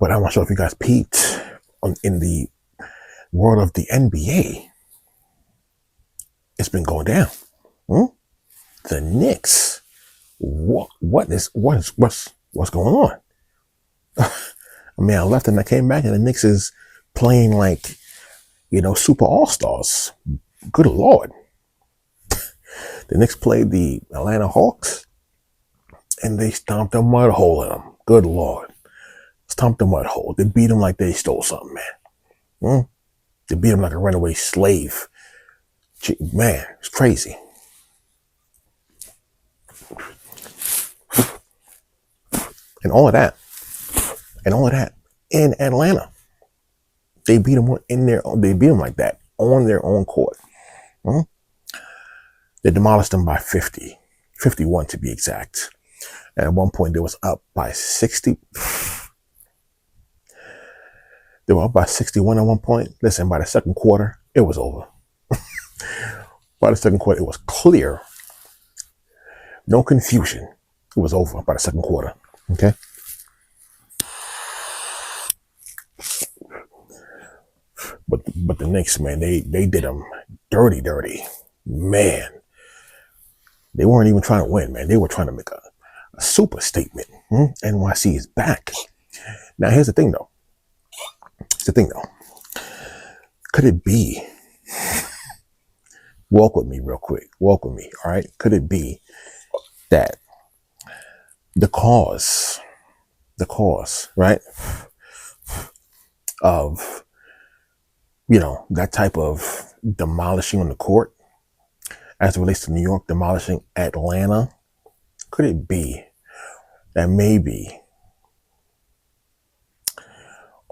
But I'm not sure if you guys peeped in the world of the NBA. It's been going down. The Knicks. What's going on? I mean, I left and I came back, and the Knicks is playing like, super all-stars. Good Lord. The Knicks played the Atlanta Hawks, and they stomped a mud hole in them. Good Lord. Stomped a mud hole. They beat them like they stole something, man. They beat them like a runaway slave. Man, it's crazy. And all of that in Atlanta. They beat them like that on their own court. They demolished them by 50, 51 to be exact. And at one point, they was up by 60. They were up by 61 at one point. Listen, by the second quarter, it was over. By the second quarter, it was clear. No confusion. It was over by the second quarter. Okay? But the Knicks, man, they did them dirty. Man. They weren't even trying to win, man. They were trying to make a super statement. NYC is back. Now, here's the thing, though. Could it be? Walk with me real quick. Walk with me, all right? Could it be that the cause, right, of, that type of demolishing on the court, as it relates to New York demolishing Atlanta, could it be that maybe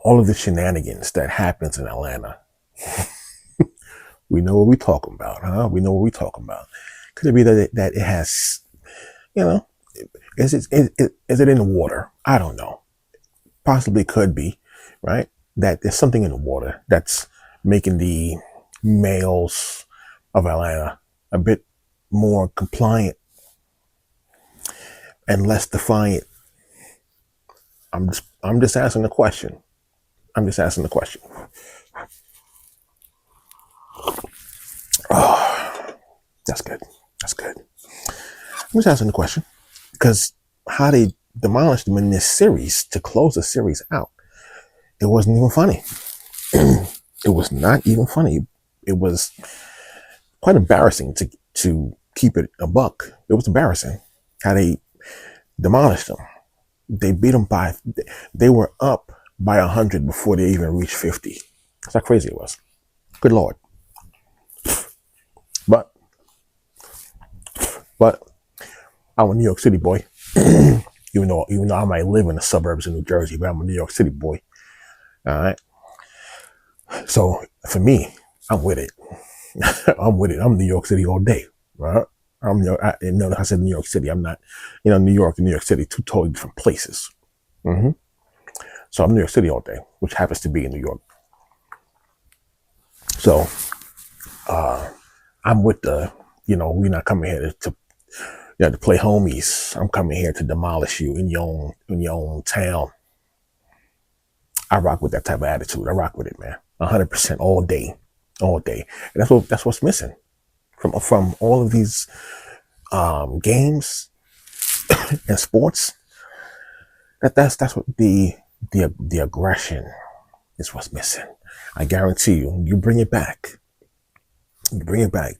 all of the shenanigans that happens in Atlanta, we know what we're talking about, huh? We know what we're talking about. Could it be that it has, is it in the water? I don't know. Possibly could be, right? That there's something in the water that's making the males of Atlanta a bit more compliant and less defiant. I'm just asking the question. Oh, that's good. I'm just asking the question because how they demolished them in this series to close the series out, it wasn't even funny. It was not even funny. It was quite embarrassing to keep it a buck. It was embarrassing how they demolished them. They beat them they were up by 100 before they even reached 50. That's how crazy it was. Good Lord. But I'm a New York City boy. even though I might live in the suburbs of New Jersey, but I'm a New York City boy. All right. So for me, I'm with it. I'm New York City all day. Right? I said New York City. I'm not, New York and New York City, two totally different places. So I'm New York City all day, which happens to be in New York. So I'm with we're not coming here to play homies. I'm coming here to demolish you in your own town. I rock with that type of attitude. I rock with it, man. 100% all day. And that's what's missing from all of these games and sports. That's what the aggression is what's missing. I guarantee you bring it back.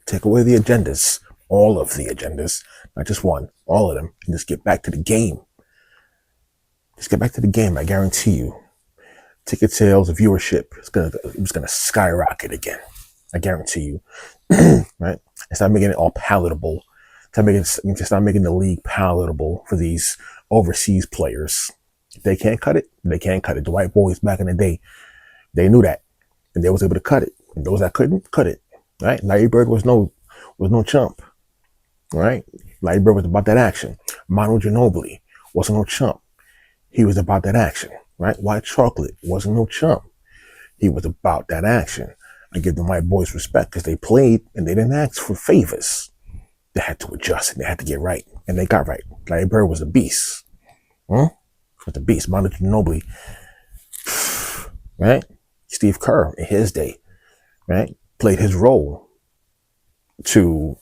Take away the agendas, all of the agendas, not just one, all of them, and just get back to the game. I guarantee you, ticket sales, viewership, it's gonna skyrocket again. I guarantee you, right? It's not making it all palatable. It's not making the league palatable for these overseas players. If they can't cut it, they can't cut it. The white boys back in the day, they knew that, and they was able to cut it. And those that couldn't, cut it. Right? Larry Bird was no chump. Right? Larry Bird was about that action. Manu Ginobili wasn't no chump. He was about that action. Right? White Chocolate wasn't no chump. He was about that action. I give the white boys respect because they played and they didn't ask for favors. They had to adjust and they had to get right. And they got right. Larry Bird was a beast. Was a beast. Manu Ginobili right? Steve Kerr in his day, right, played his role to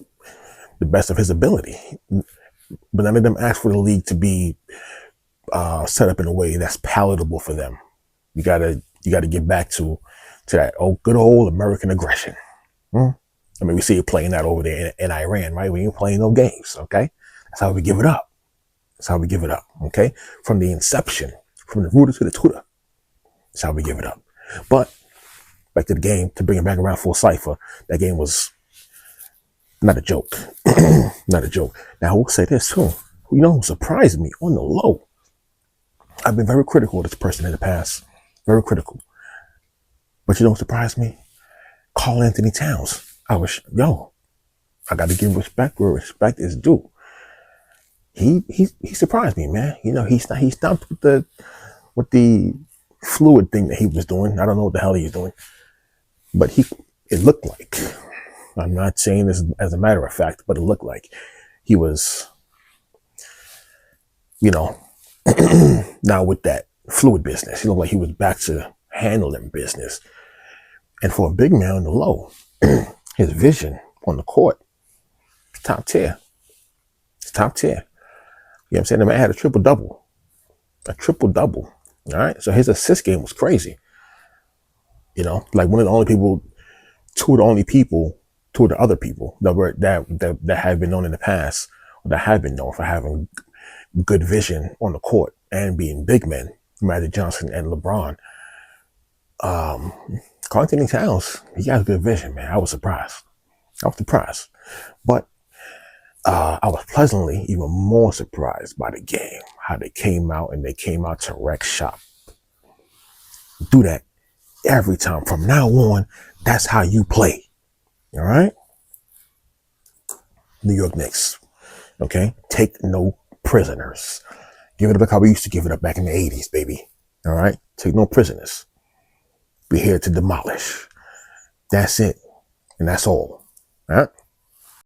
the best of his ability. But none of them asked for the league to be set up in a way that's palatable for them. You gotta get back to that good old American aggression. I mean, we see it playing out over there in Iran, right? We ain't playing no games, okay? That's how we give it up. That's how we give it up, okay? From the inception, from the rooter to the tutor. That's how we give it up. But back to the game, to bring it back around full cipher, that game was not a joke. Not a joke. Now, I will say this too. You know who surprised me on the low? I've been very critical of this person in the past. Very critical. But you know what surprised me? Karl Anthony Towns. I got to give respect where respect is due. He surprised me, man. You know, he stopped with the fluid thing that he was doing. I don't know what the hell he was doing. But it looked like, I'm not saying this as a matter of fact, but it looked like he was, you know, now with that fluid business. He looked like he was back to handling business. And for a big man on the low, his vision on the court, top tier. It's top tier. You know what I'm saying? The man had a triple-double. A triple-double. All right? So his assist game was crazy. You know, like one of the only people, two of the other people that have been known in the past, or that have been known for having good vision on the court and being big men, Magic Johnson and LeBron. Karl Anthony Towns, he got good vision, man. I was surprised. But I was pleasantly even more surprised by the game, how they came out to wreck shop. Do that every time. From now on, that's how you play. All right? New York Knicks. Okay? Take no prisoners. Give it up like how we used to give it up back in the 80s, baby. All right? Take no prisoners. We're here to demolish. That's it. And that's all. All right?